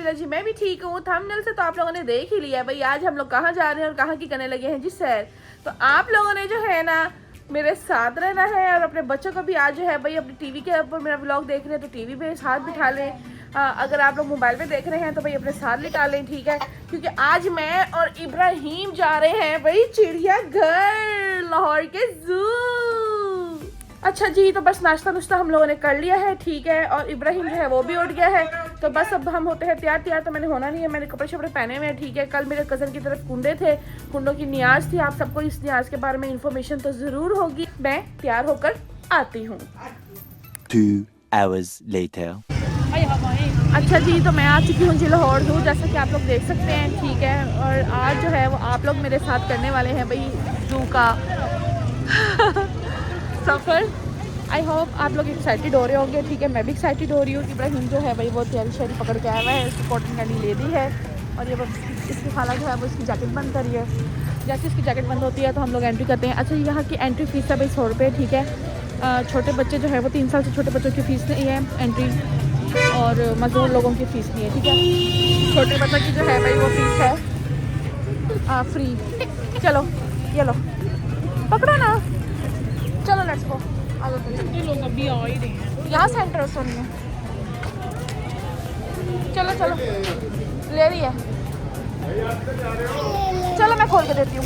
अल्हम्दुलिल्लाह जी मैं भी ठीक हूँ। थंबनेल से तो आप लोगों ने देख ही लिया भाई आज हम लोग कहाँ जा रहे हैं और कहाँ की करने लगे हैं जी सैर। तो आप लोगों ने जो है ना मेरे साथ रहना है और अपने बच्चों को भी आज जो है भाई अपनी टीवी के ऊपर मेरा व्लॉग देख रहे हैं तो टीवी पे साथ बिठा लें। अगर आप लोग मोबाइल पे देख रहे हैं तो भाई अपने साथ लिटा लें, ठीक है। क्योंकि आज मैं और इब्राहिम जा रहे हैं भाई चिड़ियाघर लाहौर के ज़ू। अच्छा जी, तो बस नाश्ता नुश्ता हम लोगों ने कर लिया है, ठीक है। और इब्राहिम जो है वो भी उठ गया है, तो बस अब हम होते हैं तैयार तो मैंने होना नहीं है, मैंने कपड़े शपड़े पहने हुए हैं, ठीक है। कल मेरे कज़न की तरफ कुंडे थे, कुंडों की नियाज थी, आप सबको इस नियाज के बारे में इंफॉर्मेशन तो ज़रूर होगी। मैं तैयार होकर आती हूँ। 2 hours later. अच्छा जी, तो मैं आ चुकी हूँ जी लाहौर ज़ू, जैसा कि आप लोग देख सकते हैं, ठीक है। और आज जो है वो आप लोग मेरे साथ करने वाले हैं भाई ज़ू का सफ़र। आई होप आप लोग एक्साइटेड हो रहे होंगे, ठीक है। मैं भी एक्साइटेड हो रही हूँ। इब्राहिम जो है भाई वो तैयारी शैरी पकड़ के आया हुआ है, उसकी कॉटन कैंडी ले दी है और ये इसकी खाला जो है वो इसकी जैकेट बंद करी है। जैसे इसकी जैकेट बंद होती है तो हम लोग एंट्री करते हैं। अच्छा, यहाँ की एंट्री फ़ीस है भाई 100 रुपये, ठीक है। छोटे बच्चे जो है वो 3 साल से छोटे बच्चों की फ़ीस नहीं है एंट्री, और मजदूर लोगों की फ़ीस नहीं है, ठीक है। छोटे बच्चों की जो है भाई वो फ़ीस है फ्री। चलो ये लो पकड़ो ना, चलो लेट्स गो। लोग अभी आ ही रहे हैं, यहाँ सेंटर सुनिए। चलो चलो ले रही है, चलो मैं खोल के देती हूँ,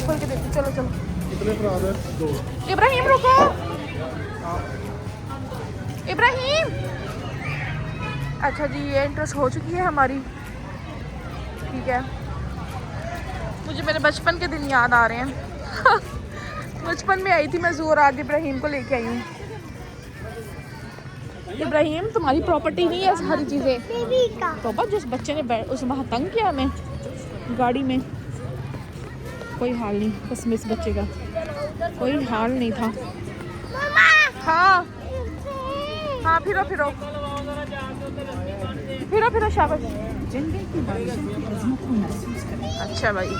चलो चलो। कितने फ्राद है? 2। इब्राहिम रुको, इब्राहिम। अच्छा जी, ये इंट्रेस्ट हो चुकी है हमारी, ठीक है। मुझे मेरे बचपन के दिन याद आ रहे हैं बचपन में आई थी मैं ज़ू और आज इब्राहिम को लेके आई हूँ। इब्राहिम तुम्हारी प्रॉपर्टी नहीं है सारी चीज़ें, तो बस जिस बच्चे ने उस वहाँ तंग किया हमें गाड़ी में, कोई हाल नहीं, बस मिस बच्चे का कोई हाल नहीं था। हाँ हाँ, फिरो फिरो फिरो फिरो, शाबाश। अच्छा भाई,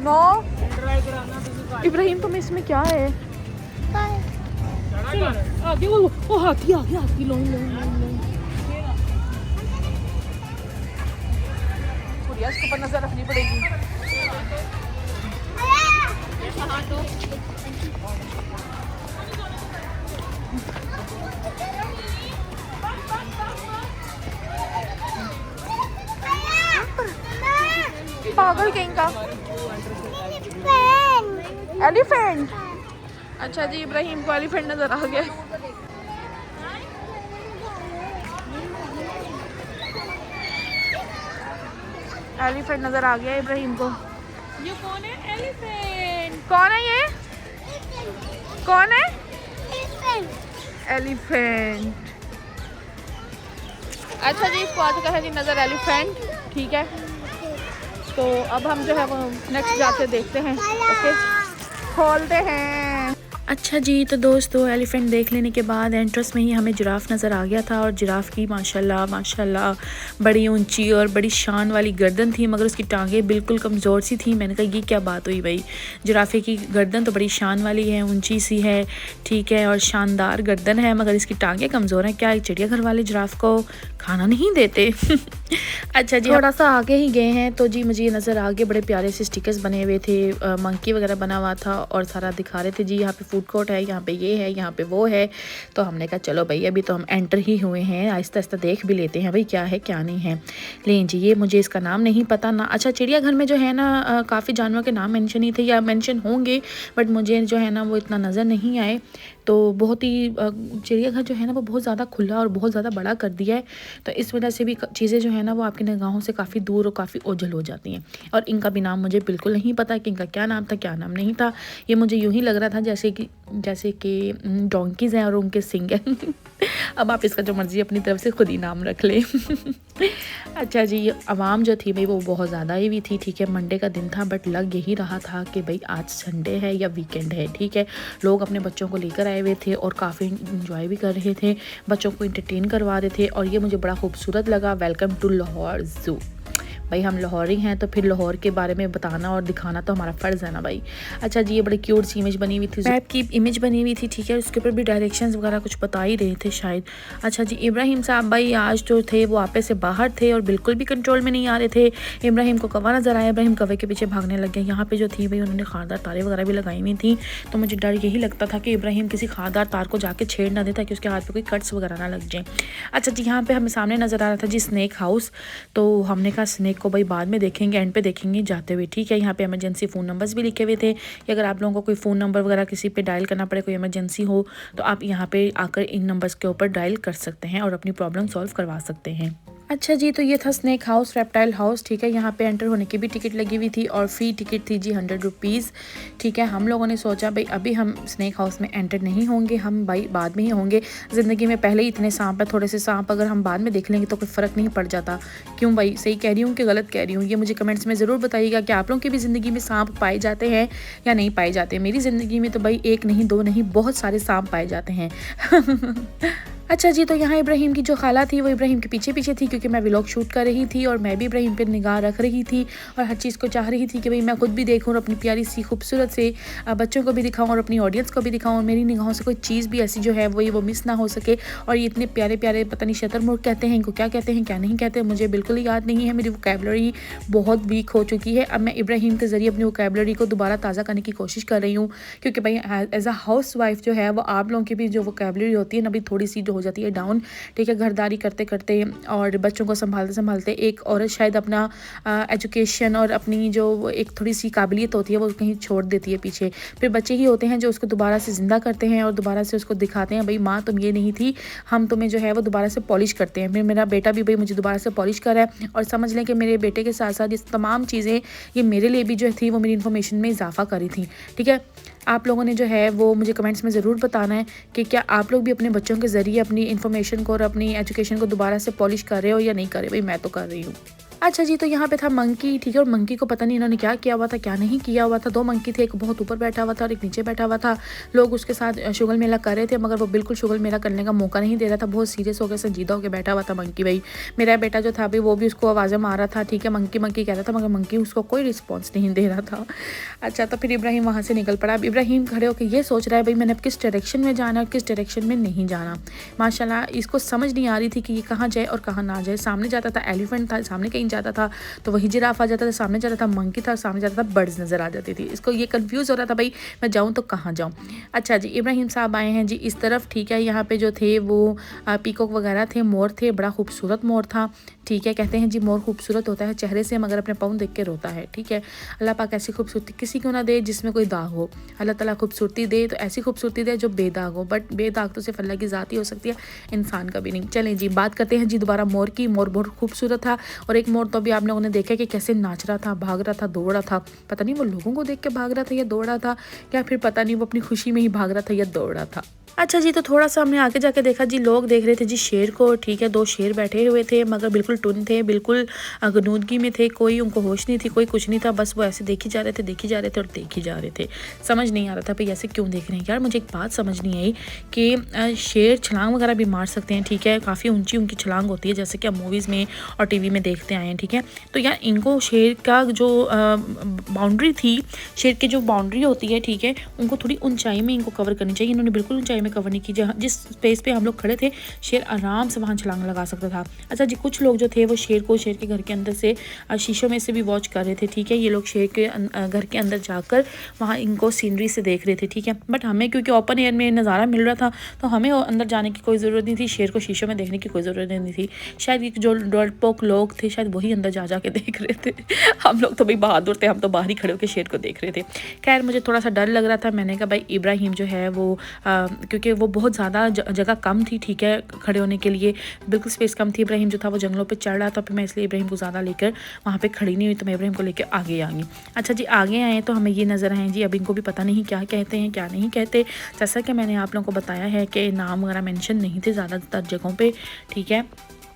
नो इब्राहिम तुम इसमें क्या है? आगे वो हाथी आ गया, हाथी लो इसके ऊपर नजर रखनी पड़ेगी। पागल कहीं का एलिफेंट। अच्छा जी, इब्राहिम को एलिफेंट नजर आ गया। एलिफेंट नजर आ गया इब्राहिम को। ये कौन है? एलिफेंट। कौन है ये? कौन है? एलिफेंट। अच्छा जी, इसको आ चुका है जी नजर एलिफेंट, ठीक है। तो अब हम जो है वो नेक्स्ट जाके देखते हैं, ओके, खोलते हैं। अच्छा जी, तो दोस्तों एलिफेंट देख लेने के बाद एंट्रेंस में ही हमें जिराफ नज़र आ गया था, और जिराफ की माशाल्लाह माशाल्लाह बड़ी ऊंची और बड़ी शान वाली गर्दन थी, मगर उसकी टांगें बिल्कुल कमज़ोर सी थी। मैंने कहा ये क्या बात हुई भाई, जिराफे की गर्दन तो बड़ी शान वाली है, ऊंची सी है, ठीक है, और शानदार गर्दन है, मगर इसकी टांगें कमज़ोर हैं। क्या चिड़ियाघर वाले जिराफ को खाना नहीं देते? अच्छा जी, थोड़ा सा आगे ही गए हैं तो जी मुझे ये नज़र आ गए, बड़े प्यारे से स्टिकर्स बने हुए थे, मंकी वगैरह बना हुआ था, और सारा दिखा रहे थे जी यहाँ पे फूड कोर्ट है, यहाँ पे ये है, यहाँ पे वो है। तो हमने कहा चलो भाई अभी तो हम एंटर ही हुए हैं, आहिस्ता आहिस्ता देख भी लेते हैं भाई क्या है क्या नहीं है। लेकिन जी ये मुझे इसका नाम नहीं पता ना। अच्छा, चिड़ियाघर में जो है ना काफ़ी जानवरों के नाम मेंशन ही थे या मेंशन होंगे, बट मुझे जो है ना वो इतना नज़र नहीं आए। तो बहुत ही चिड़ियाघर जो है ना वो बहुत ज़्यादा खुला और बहुत ज़्यादा बड़ा कर दिया है, तो इस वजह से भी चीज़ें जो है ना वो आपकी निगाहों से काफ़ी दूर और काफ़ी ओझल हो जाती हैं। और इनका भी नाम मुझे बिल्कुल नहीं पता कि इनका क्या नाम था क्या नाम नहीं था। ये मुझे यूँ ही लग रहा था जैसे कि डोंकीज़ हैं और उनके सिंग हैं अब आप इसका जो मर्ज़ी अपनी तरफ से खुद ही नाम रख लें अच्छा जी, आवाम जो थी भाई वो बहुत ज़्यादा ही भी थी, ठीक है। मंडे का दिन था, बट लग यही रहा था कि भाई आज संडे है या वीकेंड है, ठीक है। लोग अपने बच्चों को लेकर आए हुए थे और काफ़ी इंजॉय भी कर रहे थे, बच्चों को इंटरटेन करवा रहे थे, और ये मुझे बड़ा खूबसूरत लगा। वेलकम टू लाहौर ज़ू, भाई हम लाहौरी हैं तो फिर लाहौर के बारे में बताना और दिखाना तो हमारा फ़र्ज़ है ना भाई। अच्छा जी, ये बड़ी क्यूट सी इमेज बनी हुई थी, मैप की इमेज बनी हुई थी, ठीक है। उसके ऊपर भी डायरेक्शंस वगैरह कुछ बता ही रहे थे शायद। अच्छा जी, इब्राहिम साहब भाई आज जो थे वो आपे से बाहर थे और बिल्कुल भी कंट्रोल में नहीं आ रहे थे। इब्राहिम को कौवा नज़र आया, इब्राहिम कौवे के पीछे भागने लग गया। यहाँ पे जो थी भाई उन्होंने खारदार तारे वगैरह भी लगाई हुई थी, तो मुझे डर यही लगता था कि इब्राहिम किसी खारदार तार को जाके छेड़ ना दे ताकि उसके हाथ पे कोई कट्स वगैरह ना लग जाए। अच्छा जी, यहाँ पे हमें सामने नज़र आ रहा था जी स्नैक हाउस, तो हमने कहा स्नैक को भाई बाद में देखेंगे, एंड पे देखेंगे जाते हुए, ठीक है। यहाँ पे इमरजेंसी फ़ोन नंबर्स भी लिखे हुए थे कि अगर आप लोगों को कोई फ़ोन नंबर वगैरह किसी पे डायल करना पड़े, कोई इमरजेंसी हो, तो आप यहाँ पे आकर इन नंबर्स के ऊपर डायल कर सकते हैं और अपनी प्रॉब्लम सॉल्व करवा सकते हैं। अच्छा जी, तो ये था स्नैक हाउस, रेप्टाइल हाउस, ठीक है। यहाँ पे एंटर होने की भी टिकट लगी हुई थी और फ्री टिकट थी जी 100 रुपीज़, ठीक है। हम लोगों ने सोचा भाई अभी हम स्नैक हाउस में एंटर नहीं होंगे, हम भाई बाद में ही होंगे। ज़िंदगी में पहले ही इतने सांप है, थोड़े से सांप अगर हम बाद में देख लेंगे तो कोई फ़र्क नहीं पड़ जाता। क्यों भाई, सही कह रही हूँ कि गलत कह रही हूँ? ये मुझे कमेंट्स में ज़रूर बताइएगा कि आप लोगों की भी ज़िंदगी में सांप पाए जाते हैं या नहीं पाए जाते। मेरी ज़िंदगी में तो भाई एक नहीं, दो नहीं, बहुत सारे सांप पाए जाते हैं। अच्छा जी, तो यहाँ इब्राहिम की जो खाला थी वो इब्राहिम के पीछे पीछे थी, क्योंकि मैं व्लॉग शूट कर रही थी और मैं भी इब्राहिम पर निगाह रख रही थी और हर चीज़ को चाह रही थी कि भाई मैं खुद भी देखूँ और अपनी प्यारी सी खूबसूरत से बच्चों को भी दिखाऊँ और अपनी ऑडियंस को भी दिखाऊँ और मेरी निगाहों से कोई चीज़ भी ऐसी जो है वो मिस ना हो सके। और ये इतने प्यारे प्यारे पता नहीं शतरमुर्ग कहते हैं इनको, क्या कहते हैं क्या नहीं कहते, मुझे बिल्कुल याद नहीं है। मेरी वोकैबुलरी बहुत वीक हो चुकी है। अब मैं इब्राहिम के ज़रिए अपनी वोकैबुलरी को दोबारा ताज़ा करने की कोशिश कर रही हूँ, क्योंकि भाई एज अ हाउस वाइफ जो है वो आप लोगों की भी जो वोकैबुलरी होती है ना, अभी थोड़ी सी जो हो जाती है डाउन, ठीक है। घरदारी करते करते और बच्चों को संभालते संभालते एक औरत शायद अपना एजुकेशन और अपनी जो एक थोड़ी सी काबिलियत होती है वो कहीं छोड़ देती है पीछे। फिर बच्चे ही होते हैं जो उसको दोबारा से ज़िंदा करते हैं और दोबारा से उसको दिखाते हैं भाई माँ तुम ये नहीं थी, हम तुम्हें जो है वो दोबारा से पॉलिश करते हैं। फिर मेरा बेटा भी भाई मुझे दोबारा से पॉलिश कर रहा है और समझ लें कि मेरे बेटे के साथ साथ ये तमाम चीज़ें ये मेरे लिए भी जो थी वो मेरी इन्फॉर्मेशन में इजाफा करी थी, ठीक है। आप लोगों ने जो है वो मुझे कमेंट्स में ज़रूर बताना है कि क्या आप लोग भी अपने बच्चों के ज़रिए अपनी इन्फॉर्मेशन को और अपनी एजुकेशन को दोबारा से पॉलिश कर रहे हो या नहीं कर रहे। भाई मैं तो कर रही हूँ। अच्छा जी, तो यहाँ पे था मंकी, ठीक है। और मंकी को पता नहीं इन्होंने क्या किया हुआ था क्या नहीं किया हुआ था। दो मंकी थे, एक बहुत ऊपर बैठा हुआ था और एक नीचे बैठा हुआ था। लोग उसके साथ शुगल मेला कर रहे थे मगर वो बिल्कुल शुगल मेला करने का मौका नहीं दे रहा था। बहुत सीरियस होकर संजीदा होकर बैठा हुआ था मंकी भाई। मेरा बेटा जो था भाई वो भी उसको आवाज़ें मार रहा था, ठीक है। मंकी मंकी कह रहा था मगर मंकी उसको कोई रिस्पॉन्स नहीं दे रहा था। अच्छा, तो फिर इब्राहिम वहाँ से निकल पड़ा। अब इब्राहिम खड़े होकर ये सोच रहा है भाई मैंने अब किस डायरेक्शन में जाना है और किस डायरेक्शन में नहीं जाना। माशाल्लाह इसको समझ नहीं आ रही थी कि ये कहाँ जाए और कहाँ ना जाए। सामने जाता था एलिफेंट था, सामने कहीं जाता था तो वही जिराफ आ जाता था, सामने जाता था मंकी था, सामने जाता था बर्ड्स नज़र आ जाती थी। इसको ये कंफ्यूज हो रहा था भाई मैं जाऊँ तो कहाँ जाऊँ। अच्छा जी, इब्राहिम साहब आए हैं जी इस तरफ, ठीक है। यहाँ पे जो थे वो पीकॉक वगैरह थे, मोर थे, बड़ा खूबसूरत मोर था, ठीक है। कहते हैं जी मोर खूबसूरत होता है चेहरे से मगर अपने पाँव देख के रोता है, ठीक है। अल्लाह पाक ऐसी खूबसूरती किसी को ना दे जिसमें कोई दाग हो। अल्लाह ताला खूबसूरती दे तो ऐसी खूबसूरती दे जो बेदाग हो, बट बेदाग तो सिर्फ अल्लाह की ज़ात ही हो सकती है, इंसान का भी नहीं। चलें जी, बात करते हैं जी दोबारा मोर की। मोर बहुत खूबसूरत था और एक मोर तो अभी आप लोगों ने देखा कि कैसे नाच रहा था, भाग रहा था, दौड़ रहा था। पता नहीं वो लोगों को देख के भाग रहा था या दौड़ रहा था, या फिर पता नहीं वो अपनी खुशी में ही भाग रहा था या दौड़ रहा था। अच्छा जी, तो थोड़ा सा हमने आगे जाके देखा जी लोग देख रहे थे जी शेर को, ठीक है। दो शेर बैठे हुए थे मगर बिल्कुल टुन थे, बिल्कुल गनूदगी में थे, कोई उनको होश नहीं थी, कोई कुछ नहीं था, बस वो ऐसे देखी जा रहे थे, देखी जा रहे थे और देखी जा रहे थे। समझ नहीं आ रहा था भाई ऐसे क्यों देख रहे हैं। यार मुझे एक बात समझ नहीं आई कि शेर छलांग वगैरह भी मार सकते हैं, ठीक है। काफ़ी ऊंची उनकी छलांग होती है जैसे कि हम मूवीज़ में और टीवी में देखते आए हैं, ठीक है। तो यार इनको शेर का जो बाउंड्री थी, शेर की जो बाउंड्री होती है, ठीक है, उनको थोड़ी ऊंचाई में इनको कवर करनी चाहिए। इन्होंने बिल्कुल ऊंचाई में कवर नहीं की। जिस स्पेस पे हम लोग खड़े थे शेर आराम से वहाँ छलांग लगा सकता था। अच्छा जी, कुछ लोग जो थे वो शेर को शेर के घर के अंदर से शीशों में से भी वॉच कर रहे थे, ठीक है। ये लोग शेर के घर के अंदर जाकर वहाँ इनको सीनरी से देख रहे थे, ठीक है। बट हमें क्योंकि ओपन एयर में नज़ारा मिल रहा था तो हमें अंदर जाने की कोई ज़रूरत नहीं थी, शेर को शीशों में देखने की कोई ज़रूरत नहीं थी। शायद जो डरपोक लोग थे शायद वही अंदर जा के देख रहे थे। हम लोग तो भाई बहादुर थे, हम तो बाहर ही खड़े होकर शेर को देख रहे थे। खैर मुझे थोड़ा सा डर लग रहा था। मैंने कहा भाई इब्राहिम जो है वो क्योंकि वो बहुत ज़्यादा जगह कम थी, ठीक है, खड़े होने के लिए बिल्कुल स्पेस कम थी। इब्राहिम जो था वो जंगलों पे चढ़ रहा था, फिर मैं इसलिए इब्राहिम को ज़्यादा लेकर वहाँ पे खड़ी नहीं हुई, तो मैं इब्राहिम को लेकर आगे आ गई। अच्छा जी, आगे आए तो हमें ये नज़र आए जी, अब इनको भी पता नहीं क्या कहते हैं क्या नहीं कहते। जैसा कि मैंने आप लोगों को बताया है कि नाम वगैरह मेंशन नहीं थे ज़्यादातर जगहों पे, ठीक है।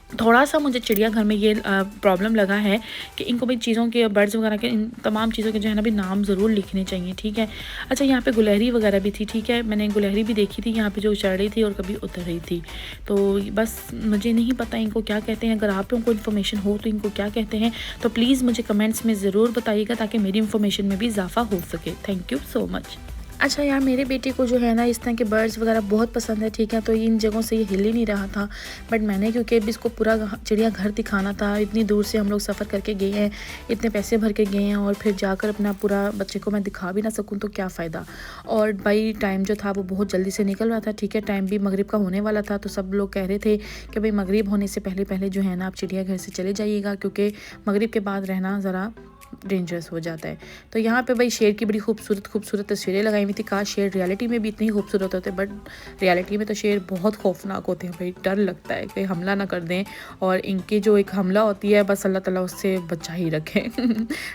थोड़ा सा मुझे चिड़ियाघर में ये प्रॉब्लम लगा है कि इनको भी चीज़ों के, बर्ड्स वगैरह के, इन तमाम चीज़ों के जो है ना भी नाम ज़रूर लिखने चाहिए, ठीक है। अच्छा, यहाँ पे गुलहरी वगैरह भी थी, ठीक है, मैंने गुलहरी भी देखी थी यहाँ पे जो चढ़ रही थी और कभी उतर रही थी। तो बस मुझे नहीं पता इनको क्या कहते हैं, अगर आप लोगों को इन्फॉर्मेशन हो तो इनको क्या कहते हैं तो प्लीज़ मुझे कमेंट्स में ज़रूर बताइएगा ताकि मेरी इन्फॉर्मेशन में भी इजाफा हो सके। Thank you so much. अच्छा यार, मेरे बेटे को जो है ना इस तरह के बर्ड्स वगैरह बहुत पसंद है, ठीक है। तो इन जगहों से ये हिल ही नहीं रहा था, बट मैंने क्योंकि अभी इसको पूरा चिड़ियाघर दिखाना था, इतनी दूर से हम लोग सफ़र करके गए हैं, इतने पैसे भर के गए हैं और फिर जाकर अपना पूरा बच्चे को मैं दिखा भी ना सकूं तो क्या फ़ायदा। और भाई टाइम जो था वो बहुत जल्दी से निकल रहा था, ठीक है। टाइम भी मगरिब का होने वाला था, तो सब लोग कह रहे थे कि भाई मगरिब होने से पहले पहले जो है ना आप चिड़ियाघर से चले जाइएगा, क्योंकि मगरिब के बाद रहना ज़रा डेंजरस हो जाता है। तो यहाँ पे भाई शेर की बड़ी खूबसूरत तस्वीरें लगाई हुई थी। काश शेर रियलिटी में भी इतने ही खूबसूरत होते, बट रियलिटी में तो शेर बहुत खौफनाक होते हैं भाई, डर लगता है कि हमला ना कर दें, और इनकी जो एक हमला होती है बस अल्लाह ताला उससे बचा ही रखे।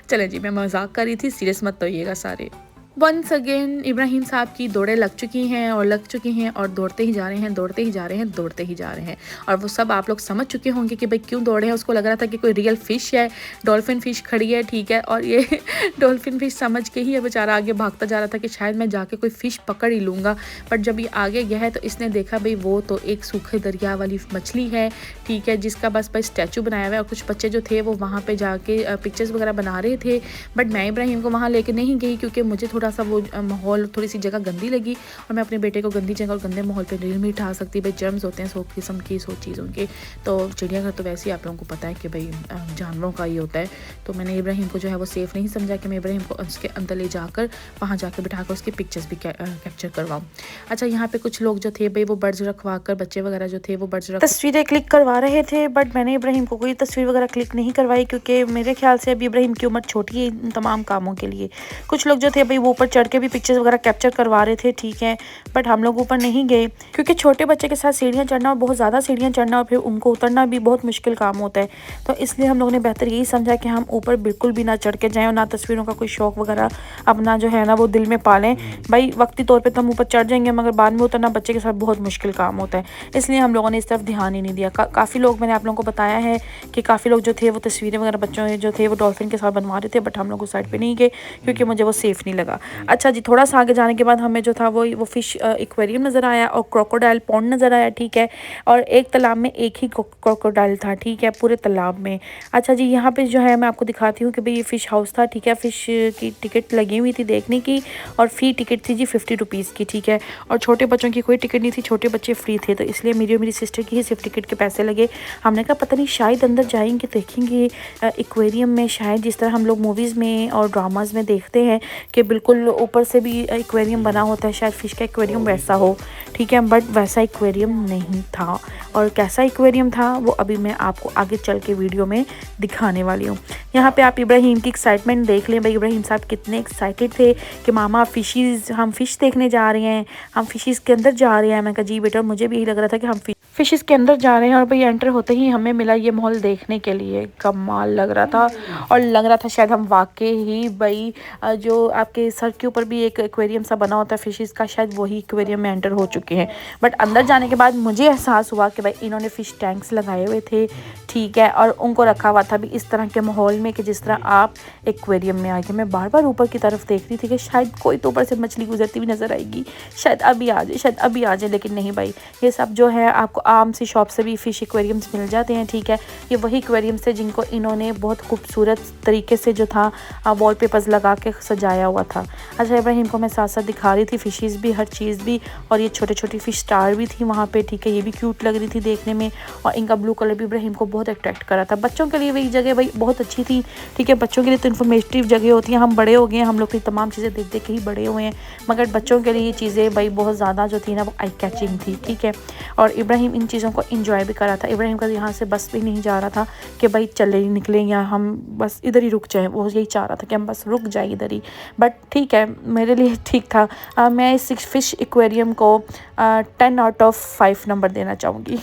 चलें जी, मैं मजाक कर रही थी, सीरियस मत होइएगा सारे। वंस अगेन इब्राहिम साहब की दौड़ें लग चुकी हैं और दौड़ते ही जा रहे हैं, दौड़ते ही जा रहे हैं। और वो सब आप लोग समझ चुके होंगे कि भाई क्यों दौड़े हैं। उसको लग रहा था कि कोई रियल फ़िश है, डॉल्फिन फ़िश खड़ी है, ठीक है। और ये डॉल्फिन फ़िश समझ के ही ये बेचारा आगे भागता जा रहा था कि शायद मैं जाके कोई फ़िश पकड़ ही लूँगा। बट जब ये आगे गया है तो इसने देखा भाई वो तो एक सूखे दरिया वाली मछली है, ठीक है, जिसका बस भाई स्टैचू बनाया हुआ है। और कुछ बच्चे जो थे वो वहाँ पर जाके पिक्चर्स वगैरह बना रहे थे, बट मैं इब्राहिम को वहाँ लेके नहीं गई क्योंकि मुझे थोड़ा सा वो माहौल, थोड़ी सी जगह गंदी लगी, और मैं अपने बेटे को गंदी जगह और गंदे माहौल पे रील नहीं उठा सकती। भाई जर्म्स होते हैं 100 किस्म की, 100 चीज़ों के। तो चिड़ियाघर तो वैसे ही आप लोगों को पता है कि भाई जानवरों का ही होता है। तो मैंने इब्राहिम को जो है वो सेफ़ नहीं समझा कि मैं इब्राहिम को उसके अंदर ले जाकर वहाँ जाकर बिठाकर उसकी पिक्चर्स भी कैप्चर करवाऊँ। अच्छा, यहाँ पे कुछ लोग जो थे भाई वो बर्ड्स रखवा कर, बच्चे वगैरह जो थे वो बर्ड्स तस्वीरें क्लिक करवा रहे थे, बट मैंने इब्राहिम को कोई तस्वीर वगैरह क्लिक नहीं करवाई क्योंकि मेरे ख्याल से अभी इब्राहिम की उम्र छोटी है इन तमाम कामों के लिए। कुछ लोग जो थे भाई वो ऊपर चढ़ के भी पिक्चर्स वगैरह कैप्चर करवा रहे थे, ठीक है, बट हम लोग ऊपर नहीं गए क्योंकि छोटे बच्चे के साथ सीढ़ियाँ चढ़ना और बहुत ज़्यादा सीढ़ियाँ चढ़ना और फिर उनको उतरना भी बहुत मुश्किल काम होता है। तो इसलिए हम लोगों ने बेहतर यही समझा कि हम ऊपर बिल्कुल भी ना चढ़ के जाएँ और ना तस्वीरों का कोई शौक़ वगैरह अपना जो है ना वो दिल में पालें। भाई वक्ती तौर पर तो हम ऊपर चढ़ जाएंगे, मगर बाद में उतरना बच्चे के साथ बहुत मुश्किल काम होता है, इसलिए हम लोगों ने इस तरफ ध्यान ही नहीं दिया। काफ़ी लोग, मैंने आप लोगों को बताया है कि काफ़ी लोग जो थे वो तस्वीरें वगैरह बच्चों जो थे वो डॉल्फिन के साथ बनवा रहे थे, बट हम लोग उस साइड पर नहीं गए क्योंकि मुझे वो सेफ़ नहीं लगा। अच्छा जी, थोड़ा सा आगे जाने के बाद हमें जो था वो फ़िश एक्वेरियम नज़र आया और क्रोकोडाइल पॉन्ड नज़र आया, ठीक है। और एक तालाब में एक ही क्रोकोडाइल था, ठीक है, पूरे तालाब में। अच्छा जी, यहाँ पे जो है मैं आपको दिखाती हूँ कि भाई ये फ़िश हाउस था, ठीक है। फ़िश की टिकट लगी हुई थी देखने की और फ़ी टिकट थी जी 50 रुपीज़ की, ठीक है। और छोटे बच्चों की कोई टिकट नहीं थी, छोटे बच्चे फ्री थे, तो इसलिए मेरी और मेरी सिस्टर की ही सिर्फ टिकट के पैसे लगे। हमने कहा पता नहीं शायद अंदर जाएंगे देखेंगे एक्वेरियम में, शायद जिस तरह हम लोग मूवीज़ में और ड्रामाज़ में देखते हैं कि बिल्कुल ऊपर से भी एक्वेरियम बना होता है, शायद फ़िश का एक्वेरियम वैसा हो, ठीक है। बट वैसा एक्वेरियम नहीं था, और कैसा एक्वेरियम था वो अभी मैं आपको आगे चल के वीडियो में दिखाने वाली हूँ। यहाँ पे आप इब्राहिम की एक्साइटमेंट देख लें। भाई इब्राहिम साहब कितने एक्साइटेड थे कि मामा फ़िशेज़, हम फ़िश देखने जा रहे हैं, हम फ़िशेज़ के अंदर जा रहे हैं। मैं कहा जी बेटा, मुझे भी यही लग रहा था कि हम फ़िशेज़ के अंदर जा रहे हैं। और भाई एंटर होते ही हमें मिला ये माहौल देखने के लिए, कमाल लग रहा था, और लग रहा था शायद हम वाकई ही भाई जो आपके सर के ऊपर भी एक एक्वेरियम सा बना होता है फ़िशेज़ का, शायद वही एक्वेरियम में एंटर हो चुके हैं। बट अंदर जाने के बाद मुझे एहसास हुआ कि भाई इन्होंने फ़िश टैंक्स लगाए हुए थे, ठीक है, और उनको रखा हुआ था भी इस तरह के माहौल में कि जिस तरह आप एक्वेरियम में आके। मैं बार बार ऊपर की तरफ देख रही थी कि शायद कोई तो ऊपर से मछली गुजरती हुई नज़र आएगी, शायद अभी आ जाए, शायद अभी आ जाए, लेकिन नहीं भाई, ये सब जो है आपको आम सी शॉप से भी फ़िश एक्वेरियम्स मिल जाते हैं, ठीक है। ये वही एक्वेरियम्स थे जिनको इन्होंने बहुत खूबसूरत तरीके से जो था वॉलपेपर्स लगा के सजाया हुआ था। अच्छा, इब्राहिम को मैं साथ साथ दिखा रही थी फ़िशेज़ भी, हर चीज़ भी, और ये छोटे छोटे फ़िश स्टार भी थी वहाँ पे, ठीक है, ये भी क्यूट लग रही थी देखने में, और इनका ब्लू कलर भी इब्राहिम को बहुत अट्रैक्ट करा था। बच्चों के लिए वही जगह भाई बहुत अच्छी थी, ठीक है, बच्चों के लिए तो इन्फॉर्मेटिव जगह होती है। हम बड़े हो गए हैं, हम लोग तो तमाम चीज़ें देख देख के ही बड़े हुए हैं, मगर बच्चों के लिए ये चीज़ें भाई बहुत ज़्यादा जो थी ना वो आई कैचिंग थी, ठीक है। और इब्राहिम इन चीज़ों को इंजॉय भी करा था। इब्राहिम का यहाँ से बस भी नहीं जा रहा था कि भाई चले निकलें या हम बस इधर ही रुक जाएं, वो यही चाह रहा था कि हम बस रुक जाए इधर ही। बट ठीक है, मेरे लिए ठीक था। मैं इस फ़िश एक्वेरियम को 10/5 नंबर देना चाहूँगी।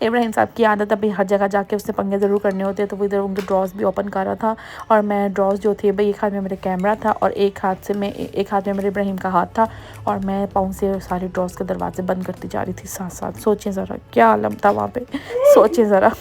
इब्राहिम साहब की आदत अभी हर जगह जाके उससे पंगे ज़रूर करने होते हैं, तो वो इधर उनके ड्रॉज भी ओपन कर रहा था, और मैं ड्रॉज जो थे भाई एक हाथ में मेरे कैमरा था और एक हाथ में मेरे इब्राहिम का हाथ था, और मैं पाँव से सारे ड्रॉज के दरवाजे बंद करती जा रही थी साथ साथ। सो सोचें ज़रा क्या आलम था वहाँ पे, सोचें ज़रा।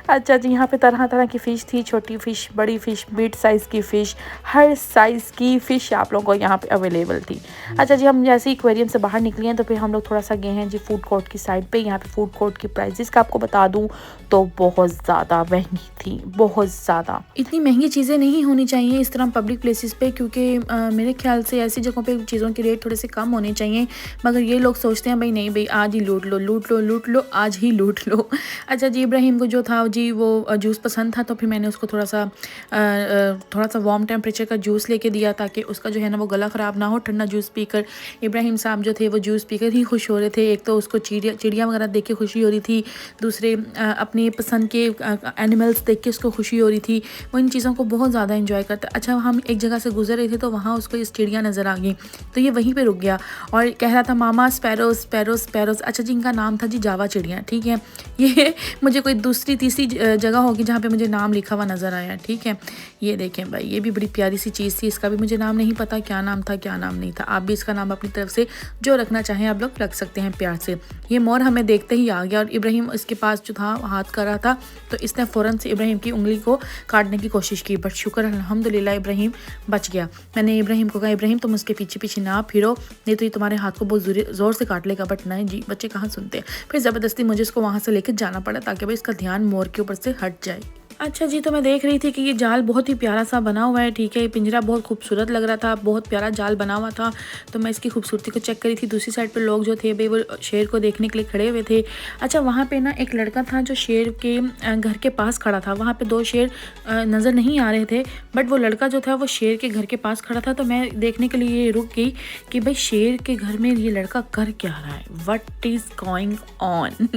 अच्छा जी, यहाँ पे तरह तरह की फ़िश थी, छोटी फ़िश, बड़ी फ़िश, मिड साइज़ की फ़िश, हर साइज़ की फ़िश आप लोगों को यहाँ पे अवेलेबल थी। अच्छा जी, हम जैसे ही एक्वेरियम से बाहर निकले हैं तो फिर हम लोग थोड़ा सा गए हैं जी फूड कोर्ट की साइड पे। यहाँ पे फूड कोर्ट की प्राइसेस का आपको बता दूँ तो बहुत ज़्यादा महंगी थी, बहुत ज़्यादा। इतनी महंगी चीज़ें नहीं होनी चाहिए इस तरह पब्लिक प्लेसेस पे, क्योंकि मेरे ख्याल से ऐसी जगहों पे चीज़ों के रेट थोड़े से कम होने चाहिए, मगर ये लोग सोचते हैं भाई नहीं भाई आज ही लूट लो, लूट लो, लूट लो, आज ही लूट लो। अच्छा जी, इब्राहिम को जो था जी वो जूस पसंद था, तो फिर मैंने उसको थोड़ा सा वार्म टेम्परेचर का जूस लेके दिया ताकि उसका जो है ना वो गला ख़राब ना हो। ठंडा जूस पीकर इब्राहिम साहब जो थे वो जूस पीकर ही खुश हो रहे थे। एक तो उसको चिड़िया वगैरह देख के खुशी हो रही थी, दूसरे अपनी पसंद के एनिमल्स देख के उसको खुशी हो रही थी। वो इन चीज़ों को बहुत ज़्यादा इंजॉय करता है। अच्छा, हम एक जगह से गुजर रहे थे तो वहाँ उसको इस चिड़िया नज़र आ गई, तो ये वहीं पे रुक गया और कह रहा था मामा स्पैरोज स्पैरोज स्पैरोज। अच्छा जी, इनका नाम था जी जावा चिड़िया, ठीक है। ये मुझे कोई दूसरी तीसरी जगह होगी जहाँ पे मुझे नाम लिखा हुआ नज़र आया, ठीक है। ये देखें भाई, ये भी बड़ी प्यारी सी चीज़ थी, इसका भी मुझे नाम नहीं पता क्या नाम था क्या नाम नहीं था। आप भी इसका नाम अपनी तरफ से जो रखना चाहें आप लोग रख सकते हैं प्यार से। ये मोर हमें देखते ही आ गया और इब्राहिम इसके पास जो था हाथ कर रहा था, तो इसने फ़ौरन से इब्राहिम की उंगली को काटने की कोशिश की, बट शुक्र अल्हम्दुलिल्लाह इब्राहिम बच गया। मैंने इब्राहिम को कहा इब्राहिम तुम उसके पीछे पीछे ना फिरो, नहीं तो ये तुम्हारे हाथ को बहुत ज़ोर से काट लेगा, बट नहीं जी, बच्चे कहाँ सुनते हैं। फिर ज़बरदस्ती मुझे इसको वहाँ से लेकर जाना पड़ा ताकि भाई इसका ध्यान मोर के ऊपर से हट जाए। अच्छा जी, तो मैं देख रही थी कि ये जाल बहुत ही प्यारा सा बना हुआ है, ठीक है। ये पिंजरा बहुत खूबसूरत लग रहा था, बहुत प्यारा जाल बना हुआ था, तो मैं इसकी खूबसूरती को चेक करी थी। दूसरी साइड पर लोग जो थे भाई वो शेर को देखने के लिए खड़े हुए थे। अच्छा, वहाँ पे ना एक लड़का था जो शेर के घर के पास खड़ा था। वहाँ पे 2 शेर नज़र नहीं आ रहे थे, बट वो लड़का जो था वो शेर के घर के पास खड़ा था, तो मैं देखने के लिए रुक गई कि भाई शेर के घर में ये लड़का कर क्या रहा है, व्हाट इज़ गोइंग ऑन।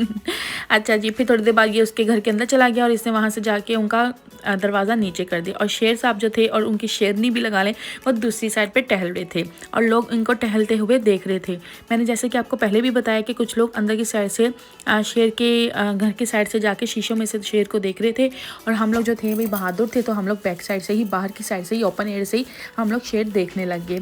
अच्छा जी, फिर थोड़ी देर बाद ये उसके घर के अंदर चला गया और इसने वहाँ से जाके उनका दरवाज़ा नीचे कर दिया। और शेर साहब जो थे और उनकी शेरनी भी लगा लें, वो दूसरी साइड पे टहल रहे थे और लोग इनको टहलते हुए देख रहे थे। मैंने जैसे कि आपको पहले भी बताया कि कुछ लोग अंदर की साइड से शेर के घर की साइड से जाके शीशों में से शेर को देख रहे थे, और हम लोग जो थे भाई बहादुर थे, तो हम लोग बैक साइड से ही, बाहर की साइड से ही, ओपन एयर से ही हम लोग शेर देखने लग गए।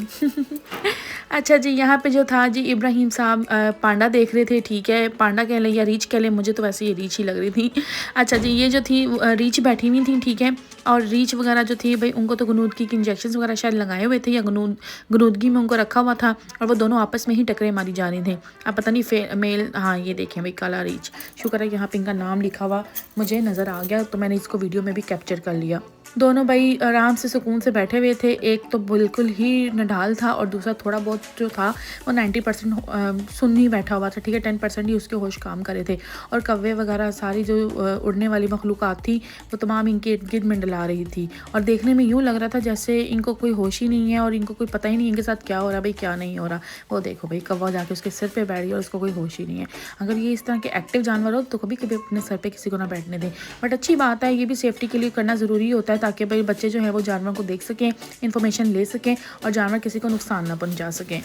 अच्छा जी, यहाँ पे जो था जी इब्राहिम साहब पांडा देख रहे थे, ठीक है। पांडा कह लें या रीछ कह लें, मुझे तो वैसे ये रीछ ही लग रही थी। अच्छा जी, ये जो थी रीछ बैठी हुई थी, ठीक है। और रीछ वगैरह जो थी भाई उनको तो गनूदगी के इंजेक्शन वगैरह शायद लगाए हुए थे या गनूदगी में उनको रखा हुआ था, और वो दोनों आपस में ही टकरे मारी जा रही थी। अब पता नहीं मेल, हाँ ये देखें भाई काला रीछ, शुक्र है यहाँ पे इनका नाम लिखा हुआ मुझे नज़र आ गया, तो मैंने इसको वीडियो में भी कैप्चर कर लिया। दोनों भाई आराम से सुकून से बैठे हुए थे। एक तो बिल्कुल ही नडाल था और दूसरा थोड़ा बहुत जो था वो 90% सुन ही बैठा हुआ था, ठीक है। 10% ही उसके होश काम करे थे। और कौवे वगैरह सारी जो उड़ने वाली मखलूक़ात थी वो तमाम इनके इर्द गिर्द मंडला रही थी, और देखने में यूँ लग रहा था जैसे इनको कोई होश ही नहीं है और इनको कोई पता ही नहीं इनके साथ क्या हो रहा है भाई, क्या नहीं हो रहा। वो देखो भाई कौवा जाके उसके सिर पे बैठ गया और उसको कोई होश ही नहीं है। अगर ये इस तरह के एक्टिव जानवर हो तो कभी कभी अपने सर पे किसी को ना बैठने दें, बट अच्छी बात है, ये भी सेफ्टी के लिए करना ज़रूरी होता है ताकि भाई बच्चे जो है वो जानवर को देख सकें, इन्फॉर्मेशन ले सकें और जानवर किसी को नुकसान ना पहुंचा सकें।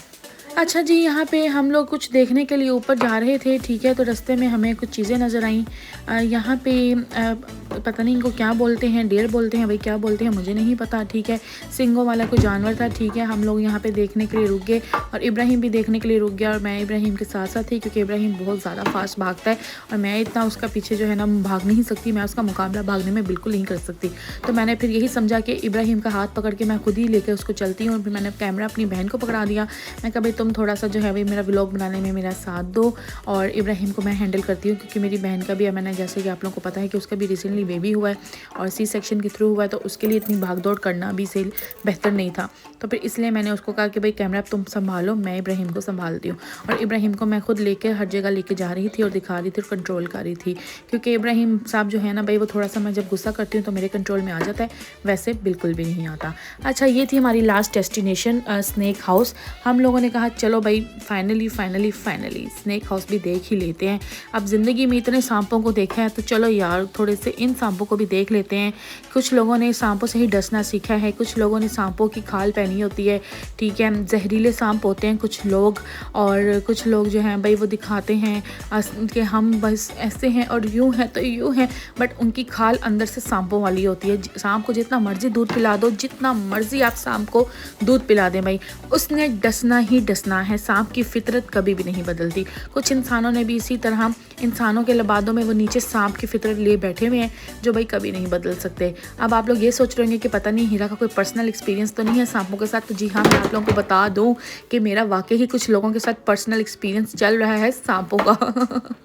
अच्छा जी, यहाँ पे हम लोग कुछ देखने के लिए ऊपर जा रहे थे, ठीक है। तो रास्ते में हमें कुछ चीज़ें नज़र आईं। यहाँ पे पता नहीं इनको क्या बोलते हैं, डेर बोलते हैं भाई, क्या बोलते हैं मुझे नहीं पता, ठीक है। सिंगों वाला कोई जानवर था, ठीक है। हम लोग यहाँ पे देखने के लिए रुक गए और इब्राहिम भी देखने के लिए रुक गया, और मैं इब्राहिम के साथ साथ थी क्योंकि इब्राहिम बहुत ज़्यादा फास्ट भागता है और मैं इतना उसका पीछे जो है ना भाग नहीं सकती, मैं उसका मुकाबला भागने में बिल्कुल नहीं कर सकती। तो मैंने फिर यही समझा कि इब्राहिम का हाथ पकड़ के मैं खुद ही लेकर उसको चलती हूँ। फिर मैंने कैमरा अपनी बहन को पकड़ा दिया। मैं कहा भाई तुम थोड़ा सा जो है भाई मेरा व्लॉग बनाने में मेरा साथ दो, और इब्राहिम को मैं हैंडल करती हूँ क्योंकि मेरी बहन का भी, मैंने जैसे कि आप लोगों को पता है कि उसका भी रिसेंटली बेबी हुआ है और सी सेक्शन के थ्रू हुआ है, तो उसके लिए इतनी भाग दौड़ करना भी से बेहतर नहीं था। तो फिर इसलिए मैंने उसको कहा कि भाई कैमरा तुम संभालो, मैं इब्राहिम को संभालती हूँ। और इब्राहिम को मैं खुद लेकर हर जगह लेके जा रही थी और दिखा रही थी और कंट्रोल कर रही थी, क्योंकि इब्राहिम साहब जो है ना भाई वो थोड़ा सा, मैं जब गुस्सा करती हूँ तो मेरे कंट्रोल में आ जाता है, वैसे बिल्कुल भी नहीं आता। अच्छा, ये थी हमारी लास्ट डेस्टिनेशन स्नैक हाउस। हम लोगों ने कहा चलो भाई फाइनली स्नैक हाउस भी देख ही लेते हैं। अब ज़िंदगी में इतने सांपों को देखा है तो चलो यार थोड़े से इन सांपों को भी देख लेते हैं। कुछ लोगों ने सांपों से ही डसना सीखा है, कुछ लोगों ने सांपों की खाल पहनी होती है, ठीक है। जहरीले सांप होते हैं कुछ लोग, और कुछ लोग जो हैं भाई वो दिखाते हैं कि हम बस ऐसे हैं और यूँ हैं तो यूँ हैं, बट उनकी खाल अंदर से सांपों वाली होती है। सांप को जितना मर्जी दूध पिला दो, जितना मर्जी आप सांप को दूध पिला दें भाई, उसने डसना ही डसना डसना है। सांप की फितरत कभी भी नहीं बदलती। कुछ इंसानों ने भी इसी तरह इंसानों के लबादों में वो नीचे सांप की फितरत लिए बैठे हुए हैं जो भाई कभी नहीं बदल सकते। अब आप लोग ये सोच रहे होंगे कि पता नहीं हीरा का कोई पर्सनल एक्सपीरियंस तो नहीं है सांपों के साथ। तो जी हाँ, मैं आप लोगों को बता दूं कि मेरा वाकई ही कुछ लोगों के साथ पर्सनल एक्सपीरियंस चल रहा है सांपों का।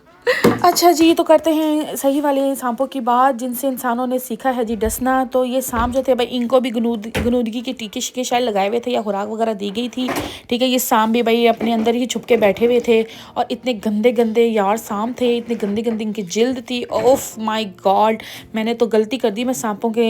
अच्छा जी, तो करते हैं सही वाले सांपों की बात जिनसे इंसानों ने सीखा है जी डसना। तो ये सांप जो थे भाई, इनको भी गनूदगी के टीके शिके शायद लगाए हुए थे या खुराक वगैरह दी गई थी, ठीक है। ये सांप भी भाई अपने अंदर ही छुप के बैठे हुए थे और इतने गंदे गंदे यार सांप थे, इतने गंदी गंदी इनकी जिल्द थी। ओफ माय गॉड, मैंने तो गलती कर दी, मैं सांपों के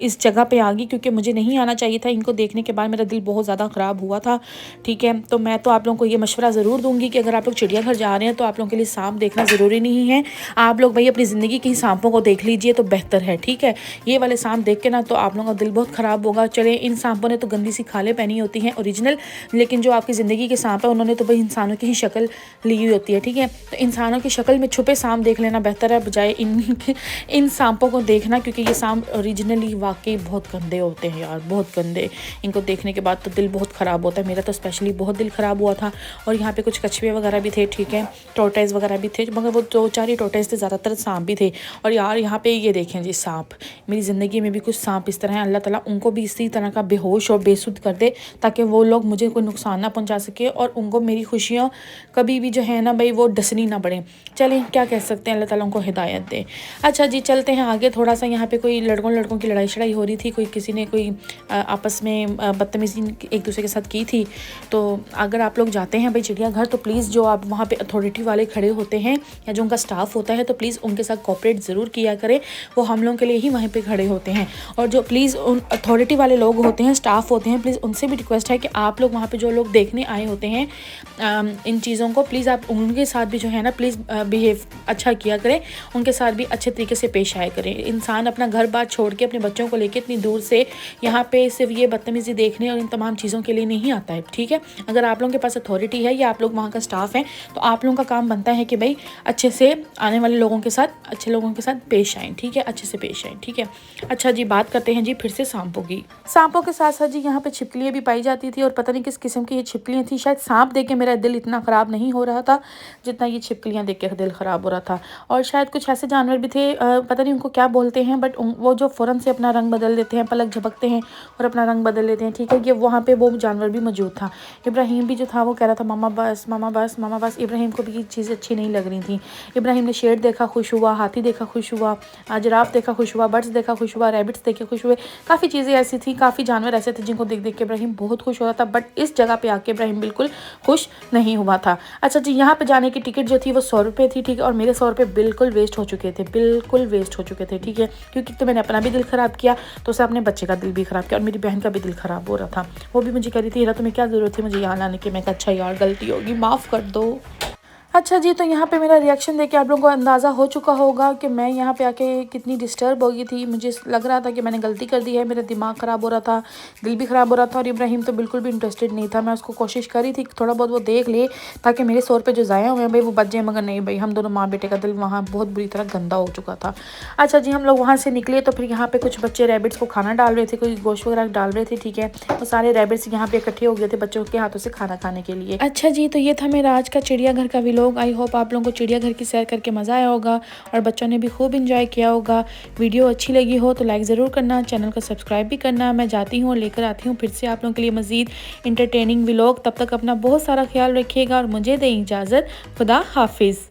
इस जगह पे आ गई क्योंकि मुझे नहीं आना चाहिए था। इनको देखने के बाद मेरा दिल बहुत ज़्यादा ख़राब हुआ था, ठीक है। तो मैं तो आप लोगों को ये मशवरा ज़रूर दूंगी कि अगर आप लोग चिड़ियाघर जा रहे हैं तो आप लोगों के लिए सांप देखना ज़रूरी नहीं है। आप लोग भाई अपनी ज़िंदगी के ही सांपों को देख लीजिए तो बेहतर है, ठीक है। ये वाले सांप देख के ना तो आप लोगों का दिल बहुत ख़राब होगा। चले, इन सांपों ने तो गंदी सी खालें पहनी होती हैं ओरिजिनल, लेकिन जो आपकी ज़िंदगी के सांप है उन्होंने तो भाई इंसानों की ही शक्ल ली हुई होती है, ठीक है। तो इंसानों की शक्ल में छुपे सांप देख लेना बेहतर है बजाय इन सांपों को देखना, क्योंकि ये सांप ओरिजिनली वाकई बहुत गंदे होते हैं यार, बहुत गंदे। इनको देखने के बाद तो दिल बहुत ख़राब होता है। मेरा तो स्पेशली बहुत दिल ख़राब हुआ था। और यहाँ पे कुछ कछुए वगैरह भी थे, ठीक है, टोर्टाइज वगैरह भी थे, मगर वो 2-4 ही टोर्टाइज थे, ज़्यादातर सांप भी थे। और यार यहाँ पे ये देखें जी सांप, मेरी ज़िंदगी में भी कुछ सांप इस तरह हैं, अल्लाह ताला उनको भी इसी तरह का बेहोश और बेसुध कर दे ताकि वो लोग मुझे कोई नुकसान ना पहुँचा सके और उनको मेरी खुशियाँ कभी भी जो है ना भाई वो डसनी ना पड़े। चलें, क्या कह सकते हैं, अल्लाह ताला उनको हिदायत दे। अच्छा जी, चलते हैं आगे थोड़ा सा। यहाँ पे कोई लड़कों की लड़ाई शड़ाई हो रही थी, किसी ने कोई आपस में बदतमीज़ी एक दूसरे के साथ की थी। तो अगर आप लोग जाते हैं भाई चिड़ियाघर तो प्लीज़ जो आप वहाँ पे अथॉरिटी वाले खड़े होते हैं या जो उनका स्टाफ होता है तो प्लीज़ उनके साथ कोऑपरेट ज़रूर किया करें। वो हम लोगों के लिए ही वहीं पे खड़े होते हैं। और जो प्लीज़ उन अथॉरिटी वाले लोग होते हैं, स्टाफ होते हैं, प्लीज़ उनसे भी रिक्वेस्ट है कि आप लोग वहाँ पे जो लोग देखने आए होते हैं इन चीज़ों को, प्लीज़ आप उनके साथ भी जो है ना प्लीज़ बिहेव अच्छा किया करें, उनके साथ भी अच्छे तरीके से पेश आया करें। इंसान अपना घर बार छोड़ के अपने बच्चों को लेकर इतनी दूर से यहाँ पे सिर्फ ये बदतमीज़ी देखने और इन तमाम चीज़ों के लिए नहीं आता है, ठीक है। अगर आप लोगों के पास अथॉरिटी है या आप लोग वहाँ का स्टाफ है तो आप लोगों का काम बनता है कि भाई अच्छे से आने वाले लोगों के साथ अच्छे लोगों के साथ पेश आएँ, ठीक है, अच्छे से पेश आएँ, ठीक है। अच्छा जी, बात करते हैं जी फिर से सांपों की। सांपों के साथ साथ जी यहाँ पे छिपकलियाँ भी पाई जाती थी और पता नहीं किस किस्म की ये छिपकलियाँ थी। शायद सांप देख के मेरा दिल इतना ख़राब नहीं हो रहा था जितना ये छिपकलियाँ देख के दिल ख़राब हो रहा था। और शायद कुछ ऐसे जानवर भी थे, पता नहीं उनको क्या बोलते हैं, बट वो जो फ़ौरन से अपना रंग बदल देते हैं, पलक झपकते हैं और अपना रंग बदल लेते हैं, ठीक है। ये वहाँ पे वो जानवर भी मौजूद था। इब्राहिम भी जो था वो कह रहा था मामा बस मामा बस मामा बस। इब्राहिम को भी ये चीज़ें अच्छी नहीं लग रही थी। इब्राहिम ने शेर देखा खुश हुआ, हाथी देखा खुश हुआ, जिराफ देखा खुश हुआ, बर्ड्स देखा खुश हुआ, रैबिट्स देखे खुश हुए। काफ़ी चीज़ें ऐसी थी, काफ़ी जानवर ऐसे थे जिनको देख देख के इब्राहिम बहुत खुश हो रहा था। बट इस जगह पे आके इब्राहिम बिल्कुल खुश नहीं हुआ था। अच्छा जी, यहाँ पे जाने की टिकट जो थी वो 100 रुपये थी, ठीक है। और मेरे 100 रुपये बिल्कुल वेस्ट हो चुके थे, बिल्कुल वेस्ट हो चुके थे, ठीक है। क्योंकि तो मैंने अपना भी दिल ख़राब किया तो उससे अपने बच्चे का दिल भी ख़राब किया और मेरी बहन का भी दिल ख़राब हो रहा था। वो भी मुझे कह रही थी हीरा तुम्हें क्या ज़रूरत थी मुझे यहाँ लाने की। मैं कहा अच्छा यार गलती होगी, माफ़ कर दो। अच्छा जी, तो यहाँ पे मेरा रिएक्शन देख के आप लोगों को अंदाज़ा हो चुका होगा कि मैं यहाँ पे आके कितनी डिस्टर्ब हो गई थी। मुझे लग रहा था कि मैंने गलती कर दी है, मेरा दिमाग ख़राब हो रहा था, दिल भी ख़राब हो रहा था। और इब्राहिम तो बिल्कुल भी इंटरेस्टेड नहीं था। मैं उसको कोशिश करी थी थोड़ा बहुत वो देख ले ताकि मेरे 100 रुपये जो ज़ाया हुए हैं भाई वो बच जाए, मगर नहीं भाई, हम दोनों माँ बेटे का दिल वहाँ बहुत बुरी तरह गंदा हो चुका था। अच्छा जी, हम लोग वहाँ से निकले तो फिर यहाँ पर कुछ बच्चे रैबिट्स को खाना डाल रहे थे, कोई गोश्त वगैरह डाल रहे थे, ठीक है। वो सारे रैबिट्स यहाँ पर इकट्ठे हो गए थे बच्चों के हाथों से खाना खाने के लिए। अच्छा जी, तो ये था मेरा आज का चिड़ियाघर का व्लॉग। आई होप आप लोगों को चिड़ियाघर की सैर करके मज़ा आया होगा और बच्चों ने भी खूब एंजॉय किया होगा। वीडियो अच्छी लगी हो तो लाइक ज़रूर करना, चैनल को सब्सक्राइब भी करना। मैं जाती हूँ, लेकर आती हूँ फिर से आप लोगों के लिए मज़ीद इंटरटेनिंग व्लॉग। तब तक अपना बहुत सारा ख्याल रखिएगा और मुझे दें इजाज़त। खुदा हाफिज़।